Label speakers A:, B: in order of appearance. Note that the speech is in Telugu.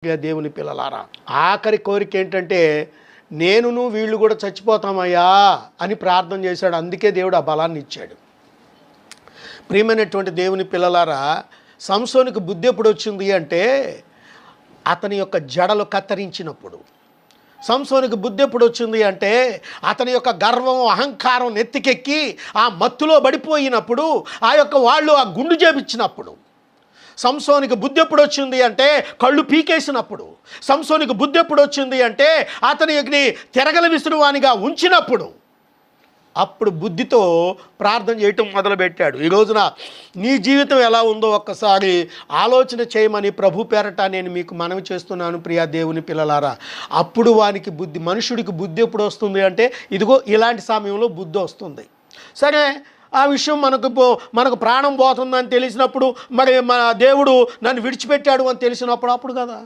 A: దేవుని పిల్లలారా, ఆఖరి కోరిక ఏంటంటే నేనును వీళ్ళు కూడా చచ్చిపోతామయ్యా అని ప్రార్థన చేశాడు. అందుకే దేవుడు ఆ బలాన్ని ఇచ్చాడు. ప్రియమైనటువంటి దేవుని పిల్లలారా, సంసోనుకు బుద్ధి ఎప్పుడు వచ్చింది అంటే అతని యొక్క జడలు కత్తిరించినప్పుడు. సంసోనుకు బుద్ధి ఎప్పుడు వచ్చింది అంటే అతని యొక్క గర్వం అహంకారం నెత్తికెక్కి ఆ మత్తులో పడిపోయినప్పుడు, ఆ యొక్క వాళ్ళు ఆ గుండు చేపించినప్పుడు. సంసోనికి బుద్ధి ఎప్పుడు వచ్చింది అంటే కళ్ళు పీకేసినప్పుడు. సంసోనికి బుద్ధి ఎప్పుడు వచ్చింది అంటే అతనిని తిరగల విసురువానిగా ఉంచినప్పుడు. అప్పుడు బుద్ధితో ప్రార్థన చేయటం మొదలుపెట్టాడు. ఈ రోజున నీ జీవితం ఎలా ఉందో ఒక్కసారి ఆలోచన చేయమని ప్రభు పేరట నేను మీకు మనవి చేస్తున్నాను ప్రియా దేవుని పిల్లలారా. అప్పుడు వానికి బుద్ధి, మనుషుడికి బుద్ధి ఎప్పుడు వస్తుంది అంటే ఇదిగో ఇలాంటి సమయంలో బుద్ధి వస్తుంది. సరే, ఆ విషయం మనకు ప్రాణం పోతుందని తెలిసినప్పుడు, మరి మన దేవుడు నన్ను విడిచిపెట్టాడు అని తెలిసినప్పుడు అప్పుడు కదా.